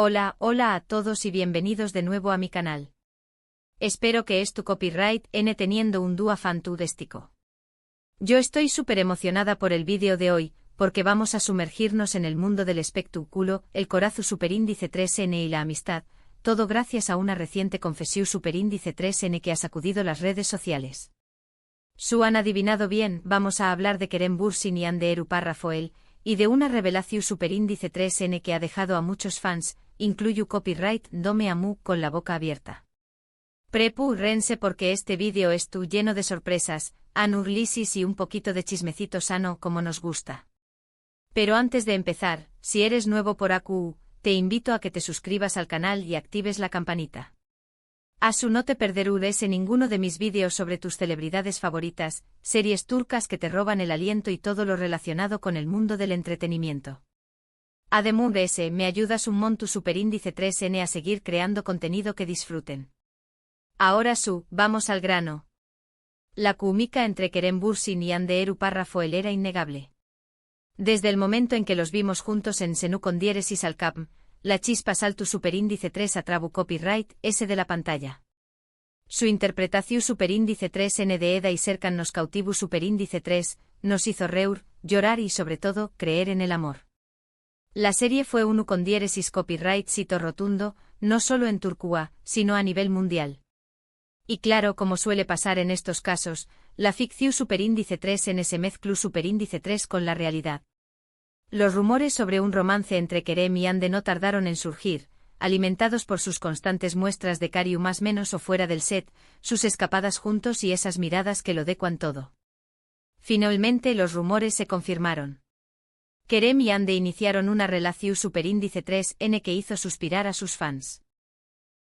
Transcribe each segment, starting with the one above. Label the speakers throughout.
Speaker 1: Hola a todos y bienvenidos de nuevo a mi canal. Espero que tu copyright N teniendo un dúo fantástico. Yo estoy súper emocionada por el vídeo de hoy, porque vamos a sumergirnos en el mundo del espectáculo, el corazón superíndice 3N y la amistad, todo gracias a una reciente confesión superíndice 3N que ha sacudido las redes sociales. Han adivinado bien, vamos a hablar de Kerem Bürsin y Hande Erupar-Rafael, y de una revelación superíndice 3N que ha dejado a muchos fans, incluyo copyright Dome Amu, con la boca abierta. Prepárense porque este vídeo lleno de sorpresas, análisis y un poquito de chismecito sano como nos gusta. Pero antes de empezar, si eres nuevo por aquí, te invito a que te suscribas al canal y actives la campanita. No te perderás en ninguno de mis vídeos sobre tus celebridades favoritas, series turcas que te roban el aliento y todo lo relacionado con el mundo del entretenimiento. Además me ayudas un montón superíndice 3N a seguir creando contenido que disfruten. Ahora vamos al grano. La química entre Kerem Bürsin y Hande Erupar-Rafael era innegable. Desde el momento en que los vimos juntos en Senu con diéresis al cap, la chispa saltu superíndice 3 atrabu copyright S de la pantalla. Su interpretación superíndice 3N de Eda y Serkan nos cautivu superíndice 3, nos hizo reír, llorar y sobre todo, creer en el amor. La serie fue uno con diéresis copyright sito rotundo, no solo en Turquía, sino a nivel mundial. Y claro, como suele pasar en estos casos, la ficción superíndice 3N se mezcló superíndice 3 con la realidad. Los rumores sobre un romance entre Kerem y Hande no tardaron en surgir, alimentados por sus constantes muestras de cariño más menos o fuera del set, sus escapadas juntos y esas miradas que lo decuan todo. Finalmente los rumores se confirmaron. Kerem y Hande iniciaron una relación superíndice 3N que hizo suspirar a sus fans.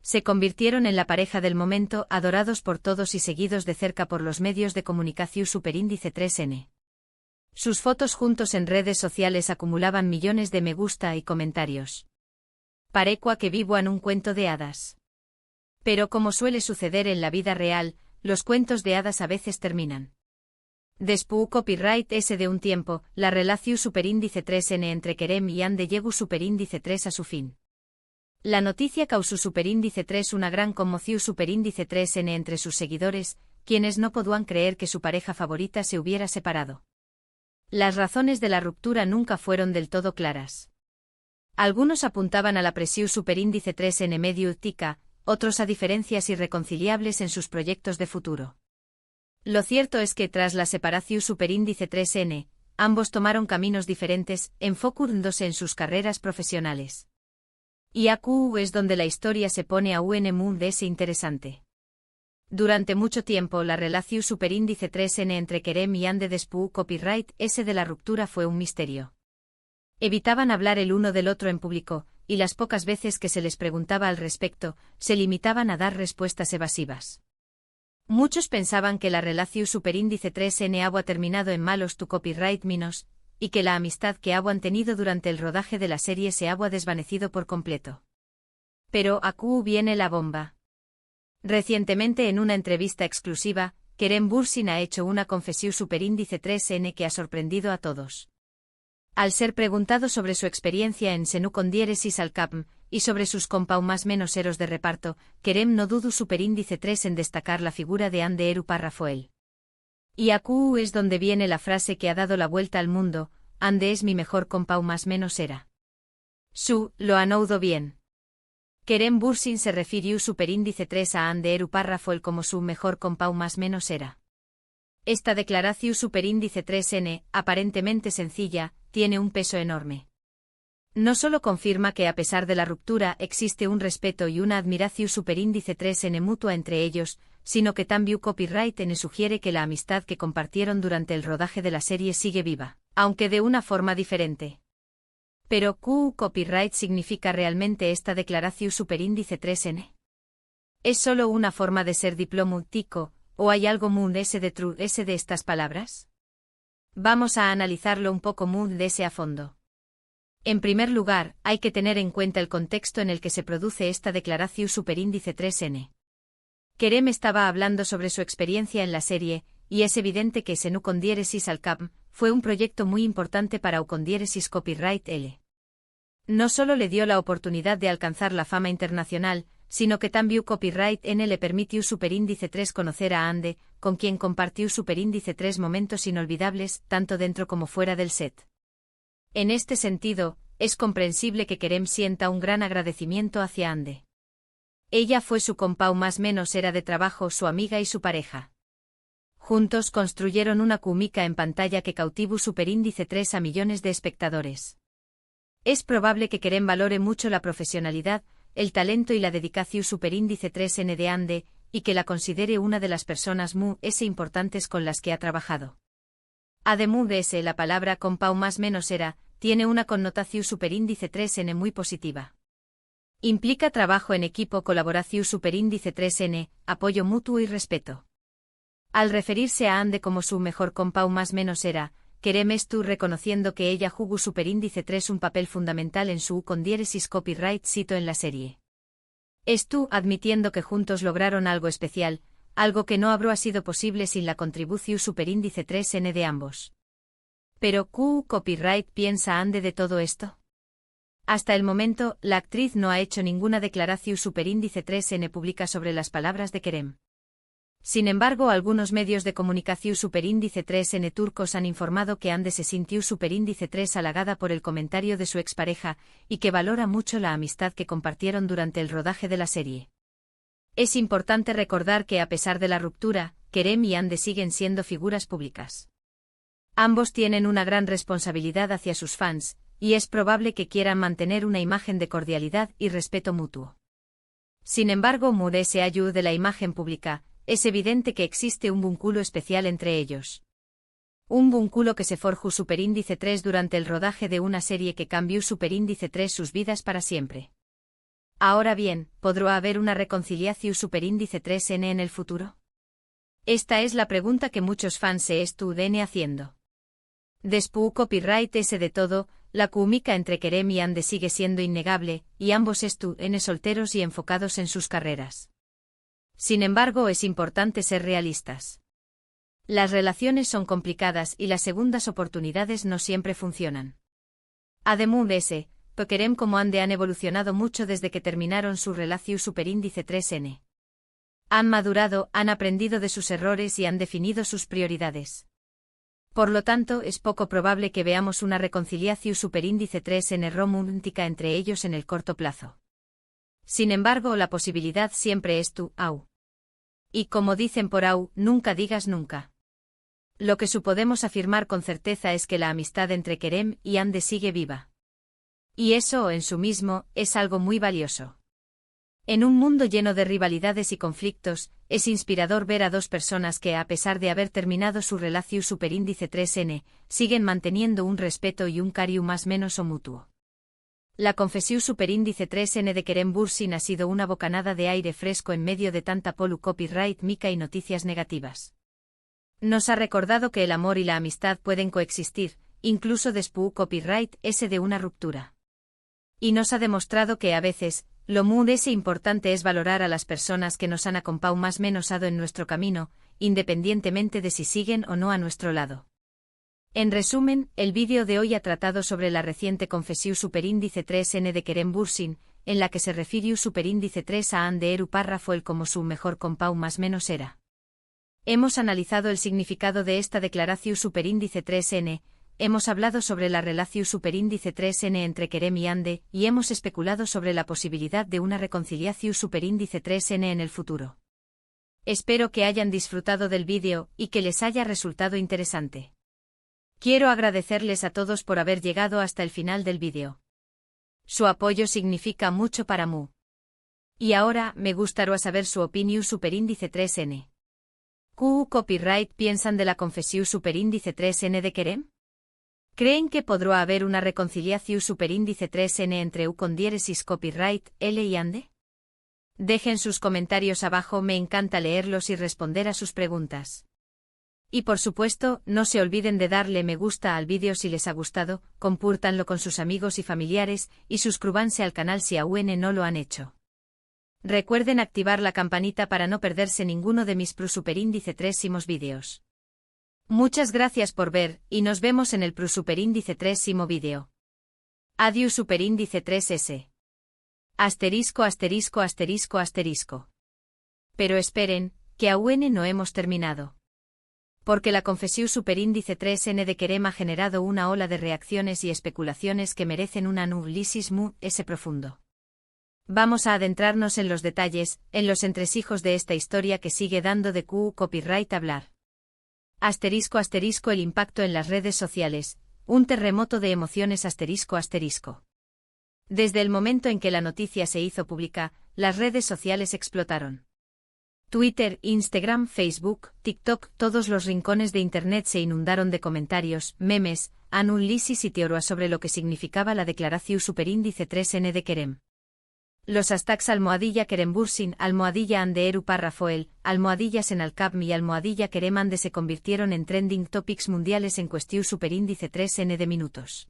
Speaker 1: Se convirtieron en la pareja del momento, adorados por todos y seguidos de cerca por los medios de comunicación superíndice 3N. Sus fotos juntos en redes sociales acumulaban millones de me gusta y comentarios. Parecua que vivo en un cuento de hadas. Pero como suele suceder en la vida real, los cuentos de hadas a veces terminan. Después copyright S de un tiempo, la relación superíndice 3N entre Kerem y Hande llegó superíndice 3 a su fin. La noticia causó superíndice 3 una gran conmoción superíndice 3N entre sus seguidores, quienes no podían creer que su pareja favorita se hubiera separado. Las razones de la ruptura nunca fueron del todo claras. Algunos apuntaban a la presión superíndice 3N medio tica, otros a diferencias irreconciliables en sus proyectos de futuro. Lo cierto es que tras la separación superíndice 3N, ambos tomaron caminos diferentes, enfocándose en sus carreras profesionales. Y aquí es donde la historia se pone aún más interesante. Durante mucho tiempo la relación superíndice 3N entre Kerem y Hande después copyright S de la ruptura fue un misterio. Evitaban hablar el uno del otro en público, y las pocas veces que se les preguntaba al respecto, se limitaban a dar respuestas evasivas. Muchos pensaban que la relación superíndice 3N había terminado en malos tu copyright minos, y que la amistad que habían tenido durante el rodaje de la serie se había desvanecido por completo. Pero aquí viene la bomba. Recientemente en una entrevista exclusiva, Kerem Bürsin ha hecho una confesión superíndice 3N que ha sorprendido a todos. Al ser preguntado sobre su experiencia en Senu con diéresis al cap y sobre sus más menos eros de reparto, Kerem no dudó superíndice 3 en destacar la figura de Hande Erupar-Rafael. Y aquí es donde viene la frase que ha dado la vuelta al mundo: Hande es mi mejor más menos era. Lo han oído bien. Kerem Bürsin se refirió superíndice 3 a Hande Erupar-Rafael como su mejor más menos era. Esta declaración superíndice 3N, aparentemente sencilla, tiene un peso enorme. No solo confirma que a pesar de la ruptura existe un respeto y una admiración superíndice 3N mutua entre ellos, sino que también copyright N sugiere que la amistad que compartieron durante el rodaje de la serie sigue viva, aunque de una forma diferente. Pero ¿qué copyright significa realmente esta declaración superíndice 3N? ¿Es solo una forma de ser diplomático, o hay algo muy de estas palabras? Vamos a analizarlo un poco muy a fondo. En primer lugar, hay que tener en cuenta el contexto en el que se produce esta declaración superíndice 3N. Kerem estaba hablando sobre su experiencia en la serie, y es evidente que Senu con diéresis al cap fue un proyecto muy importante para U con diéresis copyright L. No solo le dio la oportunidad de alcanzar la fama internacional, sino que también Copyright N le permitió Superíndice 3 conocer a Ande, con quien compartió Superíndice 3 momentos inolvidables, tanto dentro como fuera del set. En este sentido, es comprensible que Kerem sienta un gran agradecimiento hacia Ande. Ella fue su compau más menos era de trabajo, su amiga y su pareja. Juntos construyeron una química en pantalla que cautivó Superíndice 3 a millones de espectadores. Es probable que Kerem valore mucho la profesionalidad, el talento y la dedicación Superíndice 3N de Ande, y que la considere una de las personas muy importantes con las que ha trabajado. Además de ese, la palabra compau más menos era, tiene una connotación Superíndice 3N muy positiva. Implica trabajo en equipo, colaboración Superíndice 3N, apoyo mutuo y respeto. Al referirse a Ande como su mejor compau más menos era, Kerem estuvo reconociendo que ella jugó Superíndice 3 un papel fundamental en su con diéresis copyright cito en la serie. Estuvo admitiendo que juntos lograron algo especial, algo que no habría sido posible sin la contribución Superíndice 3N de ambos. Pero ¿Q Copyright piensa Ande de todo esto? Hasta el momento, la actriz no ha hecho ninguna declaración Superíndice 3N pública sobre las palabras de Kerem. Sin embargo, algunos medios de comunicación Superíndice 3N turcos han informado que Ande se sintió Superíndice 3 halagada por el comentario de su expareja, y que valora mucho la amistad que compartieron durante el rodaje de la serie. Es importante recordar que a pesar de la ruptura, Kerem y Ande siguen siendo figuras públicas. Ambos tienen una gran responsabilidad hacia sus fans, y es probable que quieran mantener una imagen de cordialidad y respeto mutuo. Sin embargo, Mude se ayuda de la imagen pública. Es evidente que existe un vínculo especial entre ellos. Un vínculo que se forjó Superíndice 3 durante el rodaje de una serie que cambió Superíndice 3 sus vidas para siempre. Ahora bien, ¿podrá haber una reconciliación Superíndice 3N en el futuro? Esta es la pregunta que muchos fans se estuden haciendo. Después Copyright S de todo, la química entre Kerem y Ande sigue siendo innegable, y ambos están solteros y enfocados en sus carreras. Sin embargo, es importante ser realistas. Las relaciones son complicadas y las segundas oportunidades no siempre funcionan. Además de ese, Kerem como Ande han evolucionado mucho desde que terminaron su relación Superíndice 3N. Han madurado, han aprendido de sus errores y han definido sus prioridades. Por lo tanto, es poco probable que veamos una reconciliación Superíndice 3N romántica entre ellos en el corto plazo. Sin embargo, la posibilidad siempre es tu, au. Y como dicen por au, nunca digas nunca. Lo que podemos afirmar con certeza es que la amistad entre Kerem y Ande sigue viva. Y eso, en sí mismo, es algo muy valioso. En un mundo lleno de rivalidades y conflictos, es inspirador ver a dos personas que, a pesar de haber terminado su relación Superíndice 3N, siguen manteniendo un respeto y un cariño más menos o mutuo. La confesión Superíndice 3N de Kerem Bürsin ha sido una bocanada de aire fresco en medio de tanta polu copyright mica y noticias negativas. Nos ha recordado que el amor y la amistad pueden coexistir, incluso después Copyright S de una ruptura. Y nos ha demostrado que a veces, lo muy importante es valorar a las personas que nos han acompañado más menos en nuestro camino, independientemente de si siguen o no a nuestro lado. En resumen, el vídeo de hoy ha tratado sobre la reciente confesión Superíndice 3N de Kerem Bürsin, en la que se refirió Superíndice 3 a Ande Eru párrafo el como su mejor compau más menos era. Hemos analizado el significado de esta declaración Superíndice 3N, hemos hablado sobre la relación Superíndice 3N entre Kerem y Ande, y hemos especulado sobre la posibilidad de una reconciliación Superíndice 3N en el futuro. Espero que hayan disfrutado del vídeo y que les haya resultado interesante. Quiero agradecerles a todos por haber llegado hasta el final del vídeo. Su apoyo significa mucho para mí. Y ahora, me gustaría saber su opinión Superíndice 3N. ¿Qué Copyright piensan de la confesión Superíndice 3N de Kerem? ¿Creen que podrá haber una reconciliación Superíndice 3N entre U con diéresis Copyright L y Ande? Dejen sus comentarios abajo, me encanta leerlos y responder a sus preguntas. Y por supuesto, no se olviden de darle me gusta al vídeo si les ha gustado, compártanlo con sus amigos y familiares, y suscríbanse al canal si aún no lo han hecho. Recuerden activar la campanita para no perderse ninguno de mis Superíndice 3 vídeos. Muchas gracias por ver, y nos vemos en el Superíndice 3 vídeo. Adiu superíndice 3S. Asterisco asterisco asterisco asterisco. Pero esperen, que aún no hemos terminado. Porque la confesión superíndice 3N de Kerem ha generado una ola de reacciones y especulaciones que merecen un análisis muy profundo. Vamos a adentrarnos en los detalles, en los entresijos de esta historia que sigue dando de copyright hablar. Asterisco asterisco el impacto en las redes sociales, un terremoto de emociones asterisco asterisco. Desde el momento en que la noticia se hizo pública, las redes sociales explotaron. Twitter, Instagram, Facebook, TikTok, todos los rincones de Internet se inundaron de comentarios, memes, análisis y teorías sobre lo que significaba la declaración superíndice 3N de Kerem. Los hashtags _Kerem Bursin, _Andeeru Parrafoel, _Senalcapm y _Kerem Ande se convirtieron en trending topics mundiales en cuestión superíndice 3N de minutos.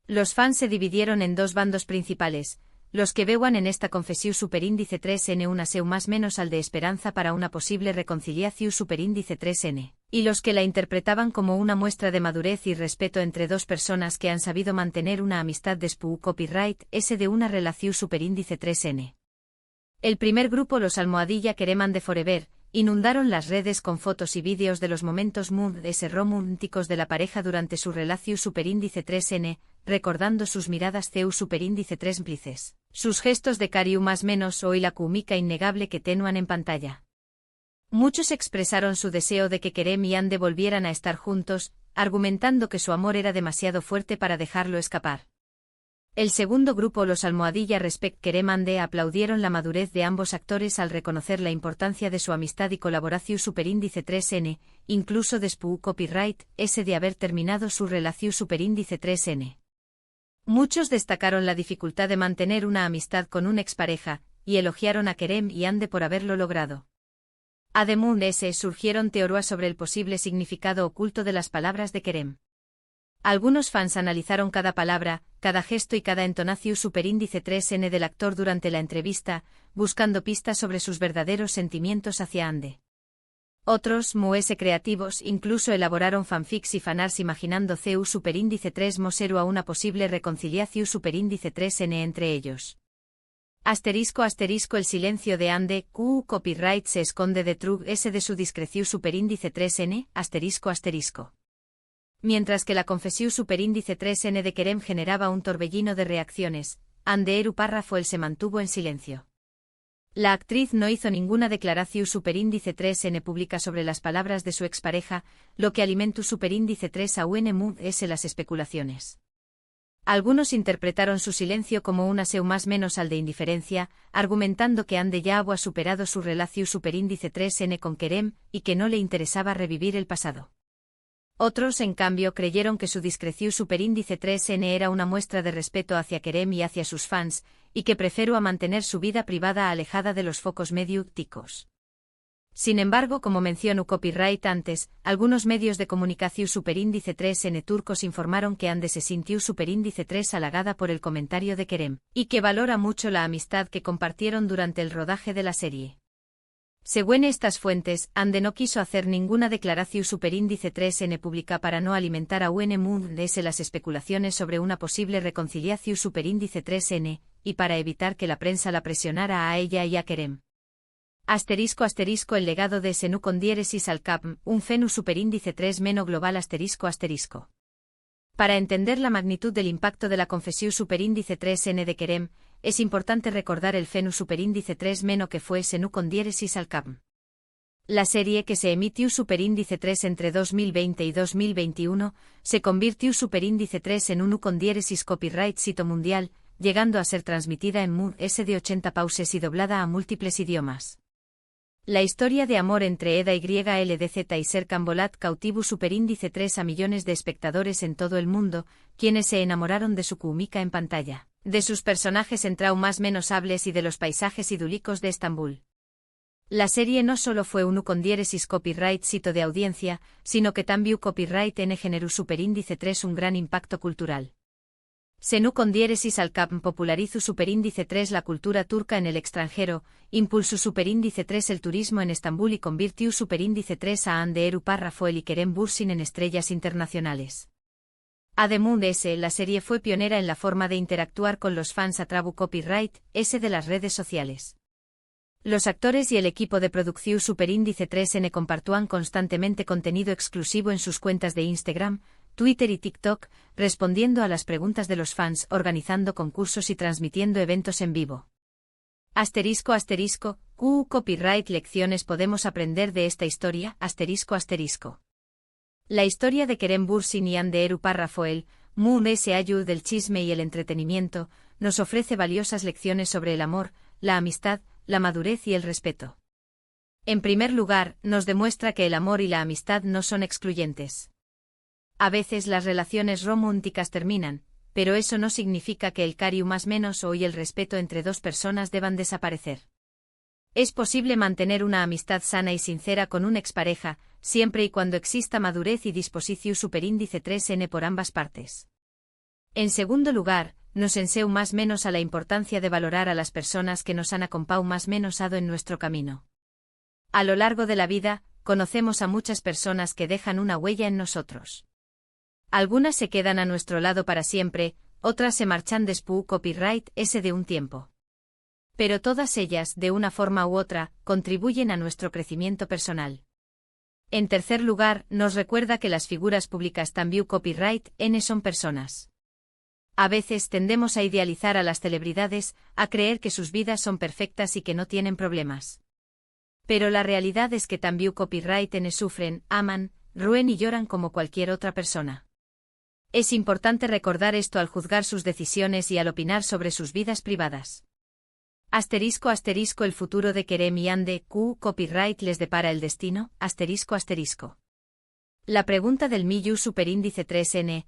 Speaker 1: Los fans se dividieron en dos bandos principales, los que vean en esta confesión superíndice 3N una seu más menos al de esperanza para una posible reconciliación superíndice 3N, y los que la interpretaban como una muestra de madurez y respeto entre dos personas que han sabido mantener una amistad después copyright ese de una relación superíndice 3N. El primer grupo, los _Kerem Ande Forever, inundaron las redes con fotos y vídeos de los momentos románticos de la pareja durante su relación superíndice 3N, recordando sus miradas superíndice 3 plices, sus gestos de cariño más menos y la cúmica innegable que tenuan en pantalla. Muchos expresaron su deseo de que Kerem y Ande volvieran a estar juntos, argumentando que su amor era demasiado fuerte para dejarlo escapar. El segundo grupo, los _Respect Kerem Ande, aplaudieron la madurez de ambos actores al reconocer la importancia de su amistad y colaboración superíndice 3N, incluso después copyright ese de haber terminado su relación superíndice 3N. Muchos destacaron la dificultad de mantener una amistad con una expareja, y elogiaron a Kerem y Ande por haberlo logrado. Además surgieron teorías sobre el posible significado oculto de las palabras de Kerem. Algunos fans analizaron cada palabra, cada gesto y cada entonación superíndice 3N del actor durante la entrevista, buscando pistas sobre sus verdaderos sentimientos hacia Ande. Otros, creativos, incluso elaboraron fanfics y fanarts imaginando superíndice 3 moseru a una posible reconciliación superíndice 3N entre ellos. Asterisco asterisco el silencio de Ande, copyright se esconde de true ese de su discreción superíndice 3N, asterisco asterisco. Mientras que la confesión superíndice 3N de Kerem generaba un torbellino de reacciones, Andeeru Parrafoel se mantuvo en silencio. La actriz no hizo ninguna declaración superíndice 3N pública sobre las palabras de su expareja, lo que alimentó superíndice 3 a las especulaciones. Algunos interpretaron su silencio como una seu más menos al de indiferencia, argumentando que Ande ya había superado su relación superíndice 3N con Kerem y que no le interesaba revivir el pasado. Otros, en cambio, creyeron que su discreción superíndice 3N era una muestra de respeto hacia Kerem y hacia sus fans, y que preferó a mantener su vida privada alejada de los focos mediáticos. Sin embargo, como mencionó copyright antes, algunos medios de comunicación superíndice 3N turcos informaron que Ande se sintió superíndice 3 halagada por el comentario de Kerem, y que valora mucho la amistad que compartieron durante el rodaje de la serie. Según estas fuentes, Ande no quiso hacer ninguna declaración superíndice 3N pública para no alimentar a las especulaciones sobre una posible reconciliación superíndice 3N, y para evitar que la prensa la presionara a ella y a Kerem. Asterisco asterisco el legado de Senu con diéresis al capm, un fenu superíndice 3 meno global asterisco asterisco. Para entender la magnitud del impacto de la confesión superíndice 3N de Kerem, es importante recordar el fenu superíndice 3 meno que fue Senu con diéresis al capm. La serie que se emitió superíndice 3 entre 2020 y 2021, se convirtió superíndice 3 en un con diéresis copyright sito mundial, llegando a ser transmitida en de 80 pauses y doblada a múltiples idiomas. La historia de amor entre Eda YLDZ y Serkan Bolat cautivó superíndice 3 a millones de espectadores en todo el mundo, quienes se enamoraron de su cúmica en pantalla, de sus personajes en traumas menos hables y de los paisajes idílicos de Estambul. La serie no solo fue un con diéresis copyright sito de audiencia, sino que también copyright N generó superíndice 3 un gran impacto cultural. Senu con diéresis al capm popularizó superíndice 3 la cultura turca en el extranjero, impulsó superíndice 3 el turismo en Estambul y convirtió superíndice 3 a Andeeru Parrafoel y Kerem Bursin en estrellas internacionales. Además la serie fue pionera en la forma de interactuar con los fans a través copyright S de las redes sociales. Los actores y el equipo de producción Superíndice 3N compartían constantemente contenido exclusivo en sus cuentas de Instagram, Twitter y TikTok, respondiendo a las preguntas de los fans, organizando concursos y transmitiendo eventos en vivo. ***, copyright lecciones podemos aprender de esta historia, ***. La historia de Kerem Bürsin y Hande Erupar Rafael, Ayud del chisme y el entretenimiento, nos ofrece valiosas lecciones sobre el amor, la amistad, la madurez y el respeto. En primer lugar, nos demuestra que el amor y la amistad no son excluyentes. A veces las relaciones románticas terminan, pero eso no significa que el cariño más menos o y el respeto entre dos personas deban desaparecer. Es posible mantener una amistad sana y sincera con una expareja, siempre y cuando exista madurez y disposición superíndice 3N por ambas partes. En segundo lugar, nos enseña más menos a la importancia de valorar a las personas que nos han acompañado más menos en nuestro camino. A lo largo de la vida, conocemos a muchas personas que dejan una huella en nosotros. Algunas se quedan a nuestro lado para siempre, otras se marchan después copyright S de un tiempo. Pero todas ellas, de una forma u otra, contribuyen a nuestro crecimiento personal. En tercer lugar, nos recuerda que las figuras públicas también copyright N son personas. A veces tendemos a idealizar a las celebridades, a creer que sus vidas son perfectas y que no tienen problemas. Pero la realidad es que también copyright N sufren, aman, ruen y lloran como cualquier otra persona. Es importante recordar esto al juzgar sus decisiones y al opinar sobre sus vidas privadas. ***, el futuro de Kerem y Hande, copyright les depara el destino, ***. La pregunta del millón superíndice 3N,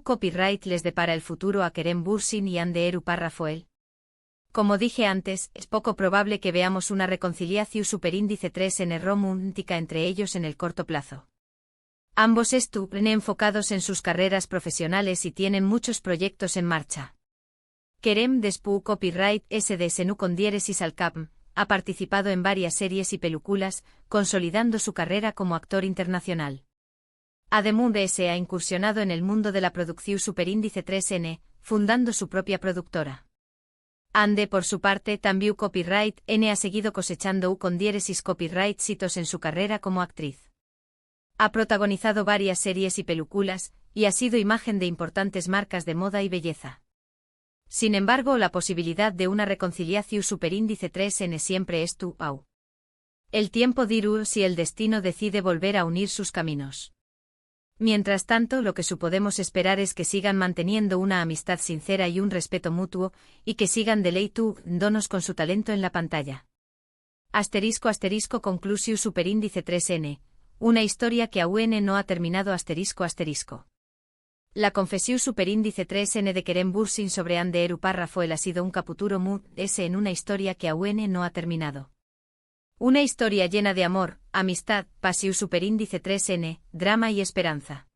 Speaker 1: copyright les depara el futuro a Kerem Bürsin y Hande Erupar Rafael. Como dije antes, es poco probable que veamos una reconciliación superíndice 3N romántica entre ellos en el corto plazo. Ambos están enfocados en sus carreras profesionales y tienen muchos proyectos en marcha. Kerem después copyright S de Senu con diéresis al cap, ha participado en varias series y películas, consolidando su carrera como actor internacional. Además ha incursionado en el mundo de la producción superíndice 3N, fundando su propia productora. Hande por su parte también copyright N ha seguido cosechando con diéresis copyright hitos en su carrera como actriz. Ha protagonizado varias series y películas, y ha sido imagen de importantes marcas de moda y belleza. Sin embargo, la posibilidad de una reconciliación superíndice 3N siempre es au. El tiempo dirá si el destino decide volver a unir sus caminos. Mientras tanto, lo que podemos esperar es que sigan manteniendo una amistad sincera y un respeto mutuo, y que sigan deleitándonos con su talento en la pantalla. ***, conclusión superíndice 3N. Una historia que aún no ha terminado ***. La confesión superíndice 3N de Kerem Bürsin sobre Hande Erupar Rafael ha sido un capítulo en una historia que aún no ha terminado. Una historia llena de amor, amistad, pasión superíndice 3N, drama y esperanza.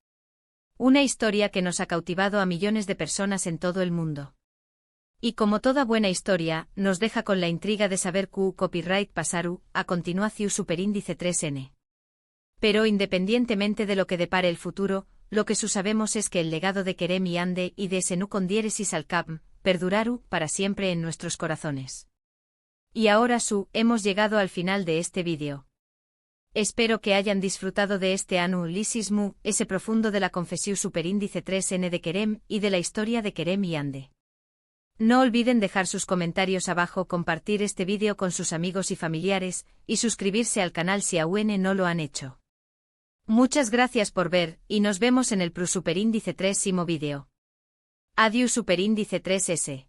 Speaker 1: Una historia que nos ha cautivado a millones de personas en todo el mundo. Y como toda buena historia, nos deja con la intriga de saber copyright pasaru, a continuación superíndice 3N. Pero independientemente de lo que depare el futuro, lo que sabemos es que el legado de Kerem y Hande y de Senu con diéresis al cap, perduraru para siempre en nuestros corazones. Y ahora hemos llegado al final de este vídeo. Espero que hayan disfrutado de este análisis ese profundo de la confesión superíndice 3N de Kerem y de la historia de Kerem y Hande. No olviden dejar sus comentarios abajo, compartir este vídeo con sus amigos y familiares, y suscribirse al canal si aún no lo han hecho. Muchas gracias por ver, y nos vemos en el superíndice 3 vídeo. Adiós superíndice 3S.